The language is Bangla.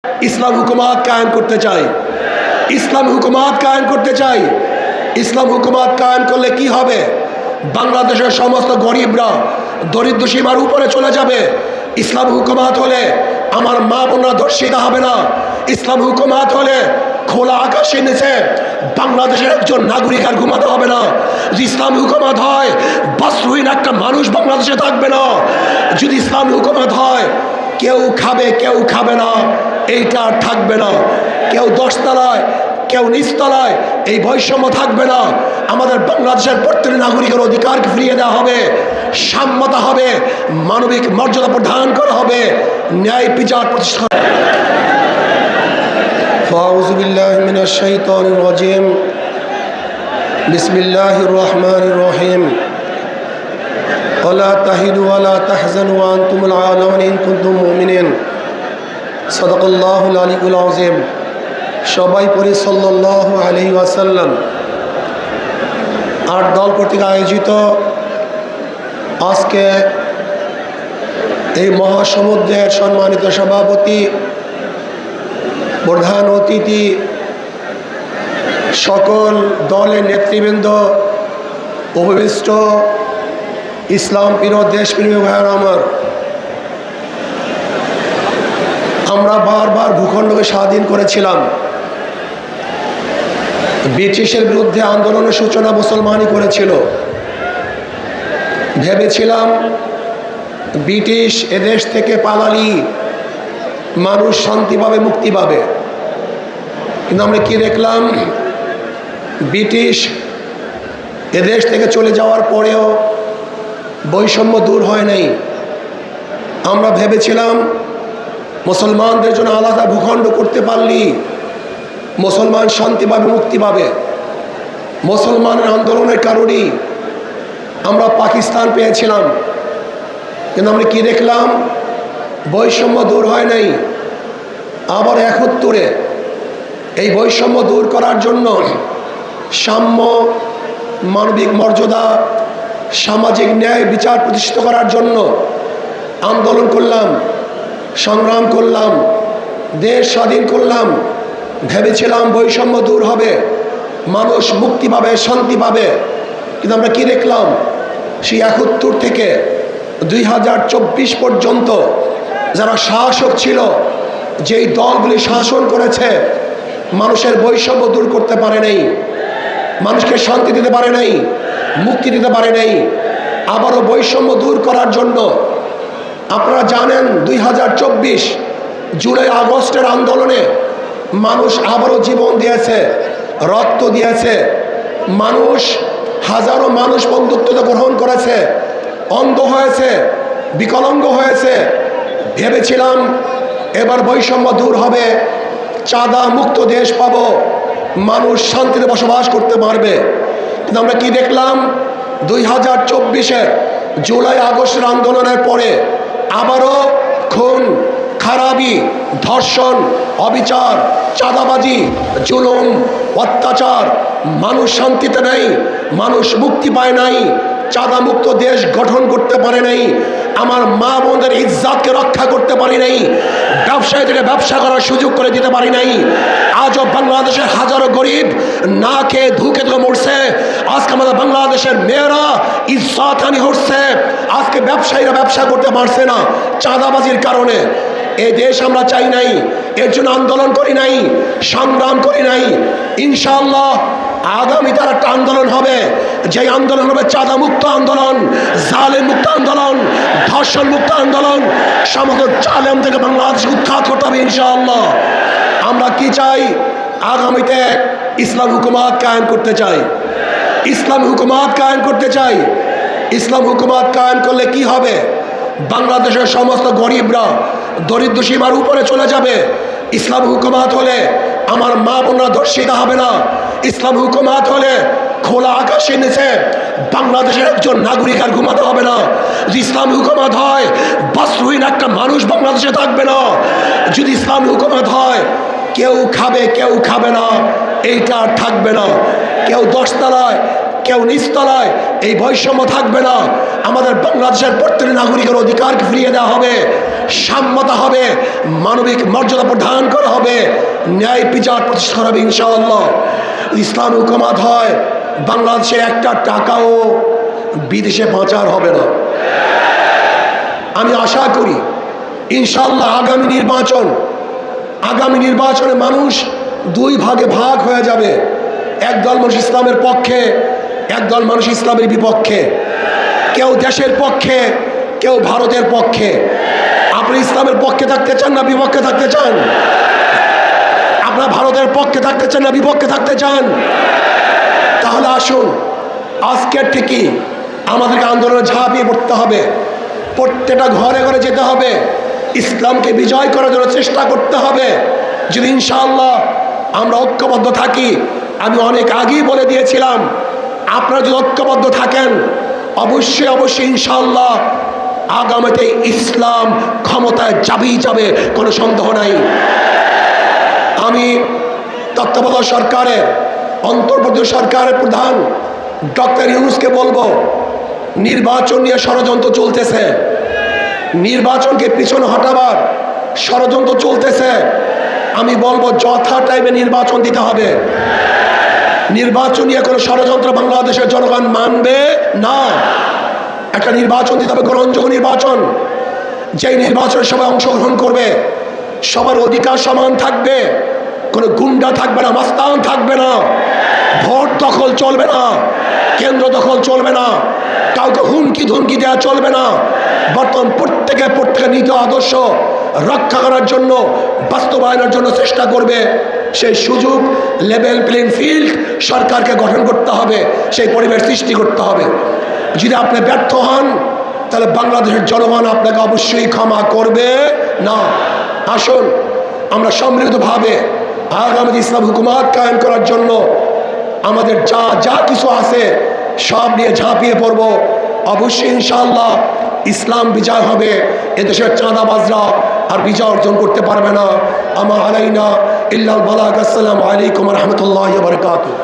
ইসলাম হুকুমাত কায়েম করতে চাই, ইসলাম হুকুমাত কায়েম করতে চাই। ইসলাম হুকুমাত কায়েম করলে কি হবে? বাংলাদেশের সমস্ত গরিবরা দরিদ্র সীমার উপরে চলে যাবে। ইসলাম হুকুমাত হলে আমার মা বোনরা ধর্ষিত হবে না। ইসলাম হুকুমাত হলে খোলা আকাশের নিচে বাংলাদেশের একজন নাগরিক আর ঘুমাতে হবে না। যদি ইসলাম হুকুমাত হয় বস্ত্রহীন একটা মানুষ বাংলাদেশে থাকবে না। যদি ইসলাম হুকুমাত হয় কেউ খাবে কেউ খাবে না, এইটা আর থাকবে না। কেউ দশতলায় কেউ নিচতলায়, এই বৈষম্য থাকবে না। আমাদের বাংলাদেশের প্রত্যেক নাগরিকের অধিকারকে ফিরিয়ে দেওয়া হবে, সাম্যতা হবে, মানবিক মর্যাদা প্রদান করা হবে, ন্যায় বিচার প্রতিষ্ঠা। আউযু বিল্লাহি মিনাশ শাইতানির রাজিম। বিসমিল্লাহির রহমানির রহিম। ওয়ালা তাহিনু ওয়ালা তাহজানু ওয়া আনতুমুল আ'লাউনা ইন কুনতুম মুমিনিন। সাদাকাল্লাহুল আলিয়্যুল আযীম। সবাই পড়ি সাল্লাল্লাহু আলাইহি ওয়াসাল্লাম। ৮ দল কর্তৃক আয়োজিত আজকে এই মহাসমুদ্রের সম্মানিত সভাপতি, প্রধান অতিথি, সকল দলের নেতৃবৃন্দ, উপবিষ্ট ইসলাম প্রিয় দেশপ্রেমী ভাইয়েরা আমার, আমরা বারবার ভূখণ্ডকে স্বাধীন করেছিলাম। ব্রিটিশের বিরুদ্ধে আন্দোলনের সূচনা মুসলমানই করেছিল। ভেবেছিলাম ব্রিটিশ এদেশ থেকে পালালি মানুষ শান্তি পাবে, মুক্তি পাবে। কিন্তু আমরা কি দেখলাম? ব্রিটিশ এদেশ থেকে চলে যাওয়ার পরেও বৈষম্য দূর হয় নাই। আমরা ভেবেছিলাম মুসলমানদের জন্য আলাদা ভূখণ্ড করতে পারলি মুসলমান শান্তি পাবে, মুক্তি পাবে। মুসলমানের আন্দোলনের কারণেই আমরা পাকিস্তান পেয়েছিলাম। কিন্তু আমরা কি দেখলাম? বৈষম্য দূর হয় নাই। আবার ৭১-এ এই বৈষম্য দূর করার জন্য সাম্য, মানবিক মর্যাদা, সামাজিক ন্যায় বিচার প্রতিষ্ঠিত করার জন্য আন্দোলন করলাম, সংগ্রাম করলাম, দেশ স্বাধীন করলাম। ভেবেছিলাম বৈষম্য দূর হবে, মানুষ মুক্তি পাবে, শান্তি পাবে। কিন্তু আমরা কি দেখলাম? সেই ৭১ থেকে ২০২৪ পর্যন্ত যারা শাসক ছিল, যেই দলগুলি শাসন করেছে, মানুষের বৈষম্য দূর করতে পারে নাই, মানুষকে শান্তি দিতে পারে নাই, মুক্তি দিতে পারে নাই। আবারও বৈষম্য দূর করার জন্য আপনারা জানেন ২০২৪ জুলাই আগস্টের আন্দোলনে মানুষ আবারও জীবন দিয়েছে, রক্ত দিয়েছে। মানুষ, হাজারো মানুষ বন্ধুত্ব গ্রহণ করেছে, অন্ধ হয়েছে, বিকলাঙ্গ হয়েছে। ভেবেছিলাম এবার বৈষম্য দূর হবে, চাঁদা মুক্ত দেশ পাব, মানুষ শান্তিতে বসবাস করতে পারবে। কিন্তু আমরা কি দেখলাম? ২০২৪-এর জুলাই আগস্টের আন্দোলনের পরে আবারও খুন, খারাপি, ধর্ষণ, অবিচার, চাঁদাবাজি, জুলুম, অত্যাচার। মানুষ শান্তিতে নেই, মানুষ মুক্তি পায় নাই, চাঁদা মুক্ত দেশ গঠন করতে পারে নাই, আমার মা বোনদের ইজ্জতকে রক্ষা করতে পারি নাই, ব্যবসায়ীদেরকে ব্যবসা করার সুযোগ করে দিতে পারি নাই। আজও বাংলাদেশের হাজারো গরিব না খেয়ে ধুকে ধুকে মরছে। আজকে আমাদের বাংলাদেশের মেয়েরা ইজ্জতহানি হচ্ছে। আজকে ব্যবসায়ীরা ব্যবসা করতে পারছে না চাঁদাবাজির কারণে। এই দেশ আমরা চাই নাই, এর জন্য আন্দোলন করি নাই, সংগ্রাম করি নাই। ইনশাআল্লাহ আগামী তার একটা আন্দোলন হবে, যে আন্দোলন হবে চাঁদা মুক্ত আন্দোলন, জালেম মুক্ত আন্দোলন, ধর্ষণ মুক্ত আন্দোলন। সমগ্র জালেম থেকে বাংলাদেশ উৎখাত করতে হবে ইনশাআল্লাহ। আমরা কি চাই? আগামীতে ইসলাম হুকুমাত কায়েম করতে চাই, ইসলাম হুকুমাত কায়েম করতে চাই। ইসলাম হুকুমাত কায়েম করলে কি হবে? বাংলাদেশের সমস্ত গরিবরা দরিদ্র সীমার উপরে চলে যাবে। ইসলাম হুকুমাত হলে আমার মা বোনরা ধর্ষিত হবে না। ইসলাম হুকুমাত হলে খোলা আকাশের নিচে বাংলাদেশের একজন নাগরিক আর ঘুমাতে হবে না। যদি ইসলাম হুকুমাত হয় বস্ত্রহীন একটা মানুষ বাংলাদেশে থাকবে না। যদি ইসলাম হুকুমাত হয় কেউ খাবে কেউ খাবে না, এইটা আর থাকবে না। কেউ দশতলায় কেউ নিচতলায়, এই বৈষম্য থাকবে না। আমাদের বাংলাদেশের প্রত্যেক নাগরিকের অধিকারকে ফিরিয়ে দেওয়া হবে, সাম্যতা হবে, মানবিক মর্যাদা প্রদান করা হবে, ন্যায় বিচার প্রতিষ্ঠা করা হবে ইনশাআল্লাহ। ইসলাম হুকুমাত হয়, বাংলাদেশে একটা টাকাও বিদেশে পাচার হবে না। আমি আশা করি ইনশাআল্লাহ আগামী নির্বাচনে মানুষ দুই ভাগে ভাগ হয়ে যাবে। একদল মানুষ ইসলামের পক্ষে, একদল মানুষ ইসলামের বিপক্ষে। কেউ দেশের পক্ষে, কেউ ভারতের পক্ষে। আপনি ইসলামের পক্ষে থাকতে চান না বিপক্ষে থাকতে চান? আপনার ভারতের পক্ষে থাকতে চান না বিপক্ষে থাকতে চান? তাহলে আসুন, আজকের ঠিকই আমাদেরকে আন্দোলনে ঝাঁপিয়ে পড়তে হবে, প্রত্যেকটা ঘরে ঘরে যেতে হবে, ইসলামকে বিজয় করার জন্য চেষ্টা করতে হবে। যদি ইনশাআল্লাহ আমরা ঐক্যবদ্ধ থাকি, আমি অনেক আগেই বলে দিয়েছিলাম, আপনারা যদি ঐক্যবদ্ধ থাকেন অবশ্যই ইনশাআল্লাহ আগামীতে ইসলাম ক্ষমতায় যাবেই যাবে, কোনো সন্দেহ নাই। আমি তত্ত্বাবধায়ক সরকারের, অন্তর্বর্তী সরকারের প্রধান ডক্টর ইউনূসকে বলবো, নির্বাচন নিয়ে ষড়যন্ত্র চলতেছে, নির্বাচনকে পিছনে হটাবার ষড়যন্ত্র চলতেছে। আমি বলবো যথা টাইমে নির্বাচন দিতে হবে। নির্বাচন নিয়ে কোনো ষড়যন্ত্র বাংলাদেশের জনগণ মানবে না। একটা নির্বাচন দিতে হবে, গ্রহণযোগ্য নির্বাচন, যেই নির্বাচনে সবাই অংশগ্রহণ করবে, সবার অধিকার সমান থাকবে, কোনো গুন্ডা থাকবে না, মাস্তান থাকবে না, ভোট দখল চলবে না, কেন্দ্র দখল চলবে না, কাউকে হুমকি ধমকি দেওয়া চলবে না। বর্তমান প্রত্যেকে নীতি আদর্শ রক্ষা করার জন্য, বাস্তবায়নের জন্য চেষ্টা করবে। সেই সুযোগ, লেভেল প্লেইং ফিল্ড সরকারকে গঠন করতে হবে, সেই পরিবেশ সৃষ্টি করতে হবে। যদি আপনি ব্যর্থ হন তাহলে বাংলাদেশের জনগণ আপনাকে অবশ্যই ক্ষমা করবে না। আসুন আমরা সম্মিলিতভাবে আগামী ইসলাম হুকুমাত কায়েম করার জন্য আমাদের যা কিছু আছে সব নিয়ে ঝাঁপিয়ে পড়ব। অবশ্যই ইনশাআল্লাহ ইসলাম বিজয় হবে, এদেশের চাঁদাবাজরা আর বিজয় অর্জন করতে পারবে না। আমা আলাইনা ইল্লাল বালাগ। আসসালামু আলাইকুম ওয়া রাহমাতুল্লাহি ওয়া বারাকাতুহু।